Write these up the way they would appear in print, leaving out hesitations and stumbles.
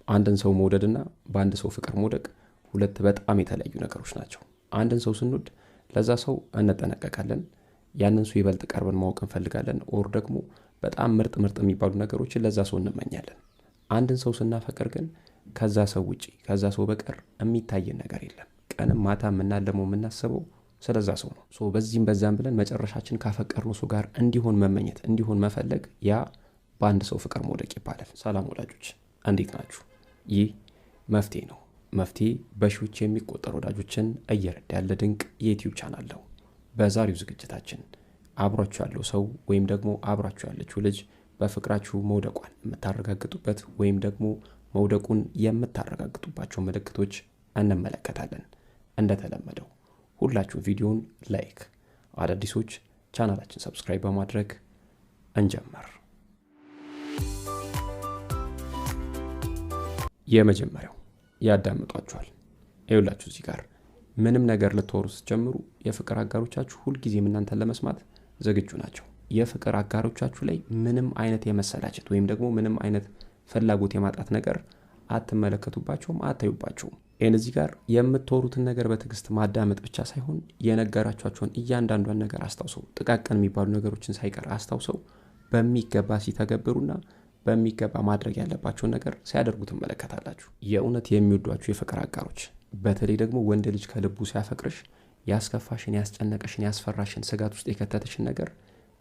አንድን ሰው መውደድና በአንድ ሰው ፍቅር መውደቅ ሁለት በጣም የተለያዩ ነገሮች ናቸው። አንድን ሰው ስንወድ ለዛ ሰው እንጠነቀቃለን፣ ያንን ሰው ይበልጥ ቀርበን ማወቅ እንፈልጋለን፣ ኦር ደግሞ በጣም ምርጥ የሚባሉ ነገሮችን ለዛ ሰው እንመኛለን። አንድን ሰው ስናፈቅር ግን ከዛ ሰው ውጪ ከዛ ሰው በቀር የሚታየን ነገር የለም። ቀንም ማታ የምናለመው የምናስበው ስለዛ ሰው ነው። በዚህም በዛም ብለን መጨረሻችን ካፈቀርነው ሰው ጋር እንዲሆን መመኘት እንዲሆን መፈለግ፣ ያ በአንድ ሰው ፍቅር መውደቅ ይባላል። ሰላም ወዳጆች፣ እንዴት ናችሁ? ይህ መፍትሄ ነው። መፍትሄ በሺዎች የሚቆጠሩ ወዳጆችን እየረዳ ያለ ድንቅ የዩቲዩብ ቻናል ነው። በዛሬው ዝግጅታችን አብሯችሁ ያለው ሰው ወይም ደግሞ አብሯችሁ ያለችው ልጅ በፍቅራችሁ መውደቋን የምታረጋግጡበት ወይም ደግሞ መውደቁን የምታረጋግጡባቸው ምልክቶች እንመለከታለን። እንደተለመደው ሁላችሁም ቪዲዮውን ላይክ፣ አዳዲሶች ቻናላችን ሰብስክራይብ በማድረግ እንጀምር። የመጀመሪያው ያዳምጧችኋል። ይኸውላችሁ እዚህ ጋር ምንም ነገር ልትወሩ ስትጀምሩ የፍቅር አጋሮቻችሁ ሁልጊዜም እናንተን ለመስማት ዝግጁ ናቸው። የፍቅር አጋሮቻችሁ ላይ ምንም አይነት የመሰላቸት ወይም ደግሞ ምንም አይነት ፍላጎት የማጣት ነገር አትመለከቱባቸውም፣ አታዩባቸውም። ይህን እዚህ ጋር የምትወሩትን ነገር በትዕግስት ማዳመጥ ብቻ ሳይሆን የነገራችኋቸውን እያንዳንዷን ነገር አስታውሰው፣ ጥቃቅን የሚባሉ ነገሮችን ሳይቀር አስታውሰው በሚገባ ሲተገብሩና በሚገባ ማድረግ ያለባቸውን ነገር ሲያደርጉ ትመለከታላችሁ። የእውነት የሚወዷችሁ የፍቅር አጋሮች፣ በተለይ ደግሞ ወንድ ልጅ ከልቡ ሲያፈቅርሽ ያስከፋሽን፣ ያስጨነቀሽን፣ ያስፈራሽን፣ ስጋት ውስጥ የከተተሽን ነገር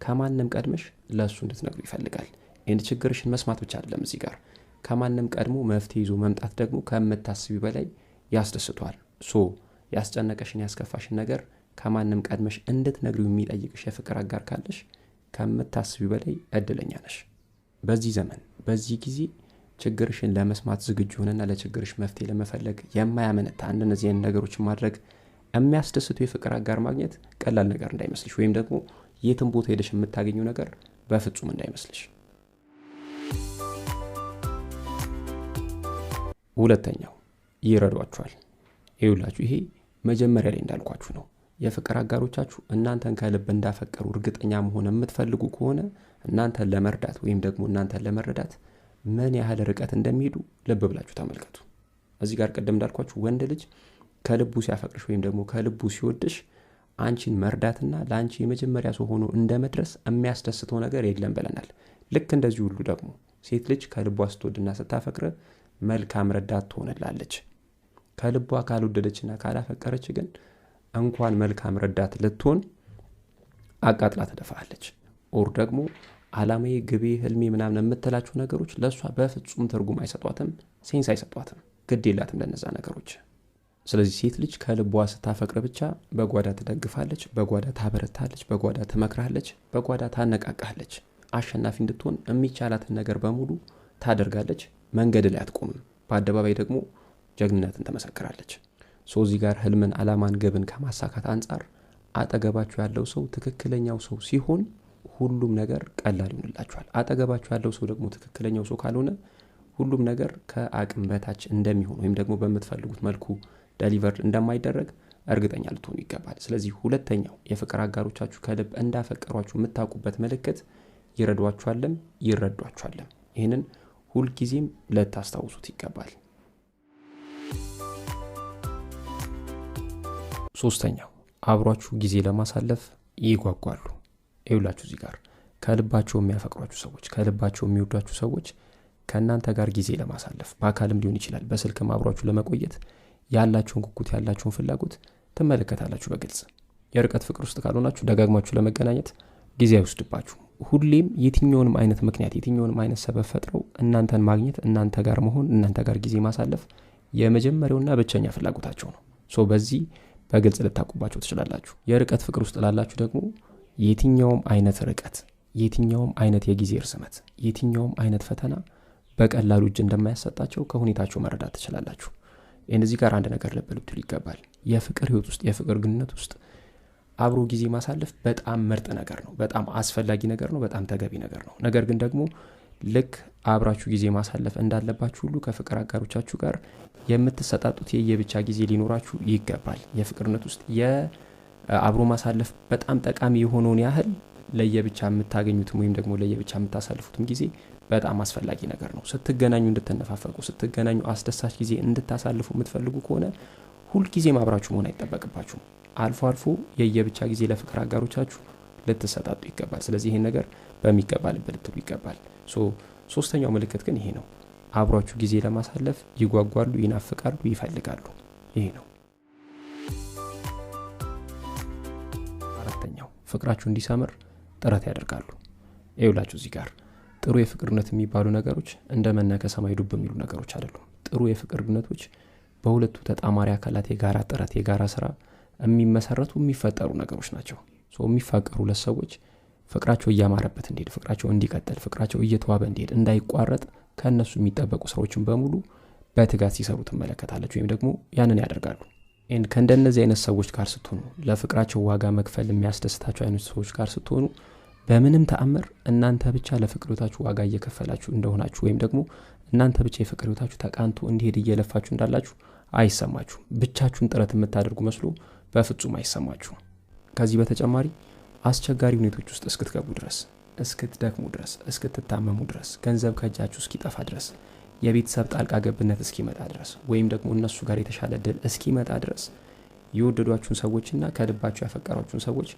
ከማንም ቀድመሽ ለእሱ እንድትነግሩ ይፈልጋል። ይህን ችግርሽን መስማት ብቻ አይደለም፣ እዚህ ጋር ከማንም ቀድሞ መፍትሄ ይዞ መምጣት ደግሞ ከምታስቢ በላይ ያስደስቷል። ያስጨነቀሽን፣ ያስከፋሽን ነገር ከማንም ቀድመሽ እንድትነግሪው የሚጠይቅሽ የፍቅር አጋር ካለሽ ከምታስቢ በላይ እድለኛ ነሽ። በዚህ ዘመን በዚህ ጊዜ ችግርሽን ለመስማት ዝግጁ ሆነና ለችግርሽ መፍትሄ ለመፈለግ የማያመነታ እነዚህ አይነት ነገሮችን ማድረግ የሚያስደስቱ የፍቅር አጋር ማግኘት ቀላል ነገር እንዳይመስልሽ፣ ወይም ደግሞ የትም ቦታ ሄደሽ የምታገኘው ነገር በፍጹም እንዳይመስልሽ። ሁለተኛው ይረዷችኋል። ይኸውላችሁ ይሄ መጀመሪያ ላይ እንዳልኳችሁ ነው። የፍቅር አጋሮቻችሁ እናንተን ከልብ እንዳፈቀሩ እርግጠኛ መሆን የምትፈልጉ ከሆነ እናንተን ለመርዳት ወይም ደግሞ እናንተን ለመረዳት ምን ያህል ርቀት እንደሚሄዱ ልብ ብላችሁ ተመልከቱ። እዚህ ጋር ቀደም እንዳልኳችሁ ወንድ ልጅ ከልቡ ሲያፈቅርሽ ወይም ደግሞ ከልቡ ሲወድሽ አንቺን መርዳትና ለአንቺ የመጀመሪያ ሰው ሆኖ እንደመድረስ የሚያስደስተው ነገር የለም ብለናል። ልክ እንደዚህ ሁሉ ደግሞ ሴት ልጅ ከልቧ ስትወድና ስታፈቅር መልካም ረዳት ትሆንላለች። ከልቧ ካልወደደችና ካላፈቀረች ግን እንኳን መልካም ረዳት ልትሆን አቃጥላ ትደፋለች። ኦር ደግሞ አላማዬ፣ ግቤ፣ ህልሜ ምናምን የምትላቸው ነገሮች ለእሷ በፍጹም ትርጉም አይሰጧትም፣ ሴንስ አይሰጧትም፣ ግድ የላትም ለነዛ ነገሮች። ስለዚህ ሴት ልጅ ከልቧ ስታፈቅር ብቻ በጓዳ ትደግፋለች፣ በጓዳ ታበረታለች፣ በጓዳ ትመክራለች፣ በጓዳ ታነቃቃለች። አሸናፊ እንድትሆን የሚቻላትን ነገር በሙሉ ታደርጋለች። መንገድ ላይ አትቆምም። በአደባባይ ደግሞ ጀግንነትን ትመሰክራለች። እዚህ ጋር ህልምን፣ አላማን፣ ግብን ከማሳካት አንጻር አጠገባችሁ ያለው ሰው ትክክለኛው ሰው ሲሆን ሁሉም ነገር ቀላል ይሆንላችኋል። አጠገባችሁ ያለው ሰው ደግሞ ትክክለኛው ሰው ካልሆነ ሁሉም ነገር ከአቅም በታች እንደሚሆን ወይም ደግሞ በምትፈልጉት መልኩ ዴሊቨር እንደማይደረግ እርግጠኛ ልትሆኑ ይገባል። ስለዚህ ሁለተኛው የፍቅር አጋሮቻችሁ ከልብ እንዳፈቀሯችሁ የምታውቁበት ምልክት ይረዷችኋልም ይረዷችኋልም። ይህንን ሁልጊዜም ልታስታውሱት ይገባል። ሶስተኛው አብሯችሁ ጊዜ ለማሳለፍ ይጓጓሉ። ይኸውላችሁ እዚህ ጋር ከልባቸው የሚያፈቅሯችሁ ሰዎች፣ ከልባቸው የሚወዷችሁ ሰዎች ከእናንተ ጋር ጊዜ ለማሳለፍ በአካልም ሊሆን ይችላል፣ በስልክም አብሯችሁ ለመቆየት ያላቸውን ጉጉት ያላቸውን ፍላጎት ትመለከታላችሁ በግልጽ። የርቀት ፍቅር ውስጥ ካልሆናችሁ ደጋግማችሁ ለመገናኘት ጊዜ አይወስድባችሁ። ሁሌም የትኛውንም አይነት ምክንያት የትኛውንም አይነት ሰበብ ፈጥረው እናንተን ማግኘት፣ እናንተ ጋር መሆን፣ እናንተ ጋር ጊዜ ማሳለፍ የመጀመሪያውና ብቸኛ ፍላጎታቸው ነው። በዚህ በግልጽ ልታውቁባቸው ትችላላችሁ። የርቀት ፍቅር ውስጥ ላላችሁ ደግሞ የትኛውም አይነት ርቀት፣ የትኛውም አይነት የጊዜ ርዝመት፣ የትኛውም አይነት ፈተና በቀላሉ እጅ እንደማያሰጣቸው ከሁኔታቸው መረዳት ትችላላችሁ። እዚህ ጋር አንድ ነገር ልብ ልትሉ ይገባል። የፍቅር ህይወት ውስጥ የፍቅር ግንኙነት ውስጥ አብሮ ጊዜ ማሳለፍ በጣም ምርጥ ነገር ነው፣ በጣም አስፈላጊ ነገር ነው፣ በጣም ተገቢ ነገር ነው። ነገር ግን ደግሞ ልክ አብራችሁ ጊዜ ማሳለፍ እንዳለባችሁ ሁሉ ከፍቅር አጋሮቻችሁ ጋር የምትሰጣጡት የየብቻ ጊዜ ሊኖራችሁ ይገባል። የፍቅርነት ውስጥ የአብሮ ማሳለፍ በጣም ጠቃሚ የሆነውን ያህል ለየብቻ የምታገኙትም ወይም ደግሞ ለየብቻ የምታሳልፉትም ጊዜ በጣም አስፈላጊ ነገር ነው። ስትገናኙ እንድትነፋፈቁ፣ ስትገናኙ አስደሳች ጊዜ እንድታሳልፉ የምትፈልጉ ከሆነ ሁልጊዜም አብራችሁ መሆን አይጠበቅባችሁም። አልፎ አልፎ የየብቻ ጊዜ ለፍቅር አጋሮቻችሁ ልትሰጣጡ ይገባል። ስለዚህ ይሄን ነገር በሚገባ ልብ ልትሉ ይገባል። ሶስተኛው ምልክት ግን ይሄ ነው። አብሯችሁ ጊዜ ለማሳለፍ ይጓጓሉ፣ ይናፍቃሉ፣ ይፈልጋሉ። ይሄ ነው። አራተኛው ፍቅራችሁ እንዲሰምር ጥረት ያደርጋሉ። ይውላችሁ እዚህ ጋር ጥሩ የፍቅርነት የሚባሉ ነገሮች እንደ መና ከሰማይ ዱብ የሚሉ ነገሮች አይደሉም። ጥሩ የፍቅርነቶች በሁለቱ ተጣማሪ አካላት የጋራ ጥረት፣ የጋራ ስራ የሚመሰረቱ የሚፈጠሩ ነገሮች ናቸው። የሚፋቀሩ ሁለት ሰዎች ፍቅራቸው እያማረበት እንዲሄድ፣ ፍቅራቸው እንዲቀጥል፣ ፍቅራቸው እየተዋበ እንዲሄድ፣ እንዳይቋረጥ ከእነሱ የሚጠበቁ ስራዎችን በሙሉ በትጋት ሲሰሩ ትመለከታለች፣ ወይም ደግሞ ያንን ያደርጋሉ። ከእንደነዚህ አይነት ሰዎች ጋር ስትሆኑ፣ ለፍቅራቸው ዋጋ መክፈል የሚያስደስታቸው አይነት ሰዎች ጋር ስትሆኑ በምንም ተአምር እናንተ ብቻ ለፍቅር ህይወታችሁ ዋጋ እየከፈላችሁ እንደሆናችሁ ወይም ደግሞ እናንተ ብቻ የፍቅር ህይወታችሁ ተቃንቶ እንዲሄድ እየለፋችሁ እንዳላችሁ አይሰማችሁ። ብቻችሁን ጥረት የምታደርጉ መስሎ በፍጹም አይሰማችሁ። ከዚህ በተጨማሪ አስቸጋሪ ሁኔታዎች ውስጥ እስክትገቡ ድረስ፣ እስክትደክሙ ድረስ፣ እስክትታመሙ ድረስ፣ ገንዘብ ከእጃችሁ እስኪጠፋ ድረስ፣ የቤተሰብ ጣልቃ ገብነት እስኪመጣ ድረስ ወይም ደግሞ እነሱ ጋር የተሻለ ድል እስኪመጣ ድረስ የወደዷችሁን ሰዎችና ከልባችሁ ያፈቀሯችሁን ሰዎች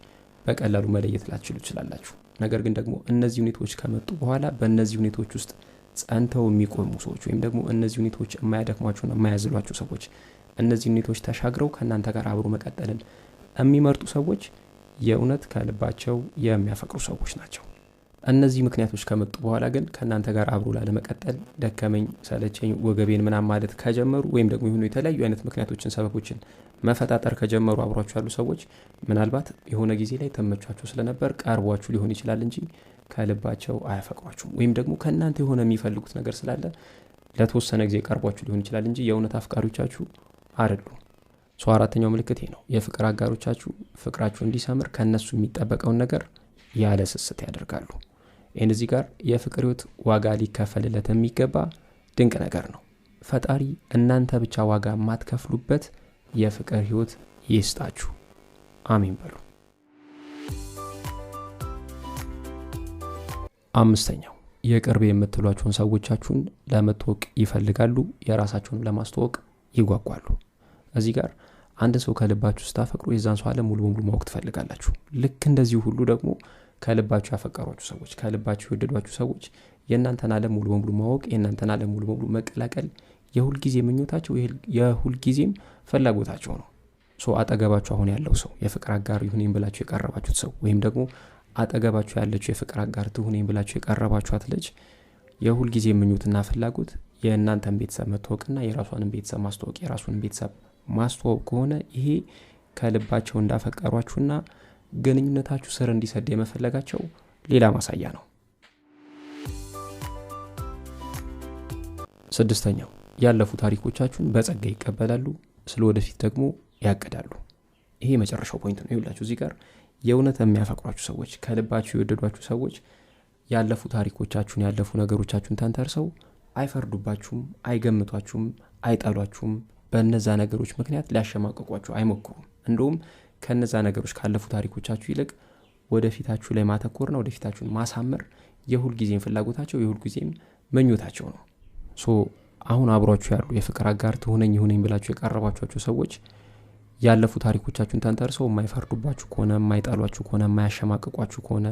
በቀላሉ መለየት ላትችሉ ትችላላችሁ። ነገር ግን ደግሞ እነዚህ ሁኔታዎች ከመጡ በኋላ በእነዚህ ሁኔታዎች ውስጥ ጸንተው የሚቆሙ ሰዎች ወይም ደግሞ እነዚህ ሁኔታዎች የማያደክሟቸውና የማያዝሏቸው ሰዎች፣ እነዚህ ሁኔታዎች ተሻግረው ከእናንተ ጋር አብሮ መቀጠልን የሚመርጡ ሰዎች የእውነት ከልባቸው የሚያፈቅሩ ሰዎች ናቸው። እነዚህ ምክንያቶች ከመጡ በኋላ ግን ከእናንተ ጋር አብሮ ላለመቀጠል ደከመኝ፣ ሰለቸኝ፣ ወገቤን ምናምን ማለት ከጀመሩ ወይም ደግሞ የሆኑ የተለያዩ አይነት ምክንያቶችን፣ ሰበቦችን መፈጣጠር ከጀመሩ አብሯችሁ ያሉ ሰዎች ምናልባት የሆነ ጊዜ ላይ ተመቻችሁ ስለነበር ቀርቧችሁ ሊሆን ይችላል እንጂ ከልባቸው አያፈቅሯችሁም። ወይም ደግሞ ከእናንተ የሆነ የሚፈልጉት ነገር ስላለ ለተወሰነ ጊዜ ቀርቧችሁ ሊሆን ይችላል እንጂ የእውነት አፍቃሪዎቻችሁ አይደሉም። አራተኛው ምልክት ይሄ ነው። የፍቅር አጋሮቻችሁ ፍቅራችሁ እንዲሰምር ከእነሱ የሚጠበቀውን ነገር ያለ ስስት ያደርጋሉ። ይህን እዚህ ጋር የፍቅር ህይወት ዋጋ ሊከፈልለት የሚገባ ድንቅ ነገር ነው። ፈጣሪ እናንተ ብቻ ዋጋ የማትከፍሉበት የፍቅር ህይወት ይስጣችሁ። አሜን በሉ። አምስተኛው የቅርብ የምትሏቸውን ሰዎቻችሁን ለመተዋወቅ ይፈልጋሉ፣ የራሳቸውን ለማስተዋወቅ ይጓጓሉ። እዚህ ጋር አንድ ሰው ከልባችሁ ስታፈቅሩ የዛን ሰው ዓለም ሙሉ በሙሉ ማወቅ ትፈልጋላችሁ። ልክ እንደዚሁ ሁሉ ደግሞ ከልባችሁ ያፈቀሯችሁ ሰዎች፣ ከልባችሁ የወደዷችሁ ሰዎች የእናንተን ዓለም ሙሉ በሙሉ ማወቅ፣ የእናንተን ዓለም ሙሉ በሙሉ መቀላቀል የሁልጊዜ ምኞታቸው፣ የሁልጊዜም ፍላጎታቸው ነው። አጠገባችሁ አሁን ያለው ሰው የፍቅር አጋር ይሁኔን ብላችሁ የቀረባችሁት ሰው ወይም ደግሞ አጠገባችሁ ያለችው የፍቅር አጋር ትሁኔን ብላችሁ የቀረባችኋት ልጅ የሁልጊዜ ምኞትና ፍላጎት የእናንተን ቤተሰብ መተዋወቅና የራሷንም ቤተሰብ ማስተዋወቅ፣ የራሱንም ቤተሰብ ማስተዋወቅ ከሆነ ይሄ ከልባቸው እንዳፈቀሯችሁና ግንኙነታችሁ ስር እንዲሰድ የመፈለጋቸው ሌላ ማሳያ ነው። ስድስተኛው ያለፉ ታሪኮቻችሁን በጸጋ ይቀበላሉ፣ ስለ ወደፊት ደግሞ ያቅዳሉ። ይሄ መጨረሻው ፖይንት ነው። ይኸውላችሁ እዚህ ጋር የእውነት የሚያፈቅሯችሁ ሰዎች፣ ከልባችሁ የወደዷችሁ ሰዎች ያለፉ ታሪኮቻችሁን፣ ያለፉ ነገሮቻችሁን ተንተርሰው አይፈርዱባችሁም፣ አይገምቷችሁም፣ አይጠሏችሁም። በእነዛ ነገሮች ምክንያት ሊያሸማቀቋችሁ አይሞክሩም። እንደውም ከነዛ ነገሮች ካለፉ ታሪኮቻችሁ ይልቅ ወደፊታችሁ ላይ ማተኮርና ወደፊታችሁን ማሳመር የሁልጊዜም ፍላጎታቸው የሁልጊዜም ምኞታቸው ነው። አሁን አብሯችሁ ያሉ የፍቅር አጋር ትሆነኝ ይሁነኝ ብላችሁ የቀረባችሁ ሰዎች ያለፉ ታሪኮቻችሁን ተንተርሰው የማይፈርዱባችሁ ከሆነ፣ የማይጠሏችሁ ከሆነ፣ የማያሸማቀቋችሁ ከሆነ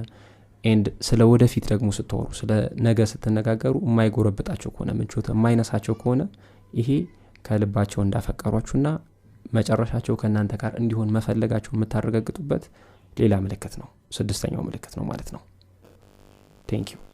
ስለ ወደፊት ደግሞ ስትወሩ፣ ስለ ነገ ስትነጋገሩ የማይጎረብጣቸው ከሆነ፣ ምቾት የማይነሳቸው ከሆነ ይሄ ከልባቸው እንዳፈቀሯችሁና መጨረሻቸው ከእናንተ ጋር እንዲሆን መፈለጋቸው የምታረጋግጡበት ሌላ ምልክት ነው። ስድስተኛው ምልክት ነው ማለት ነው። ቴንክ ዩ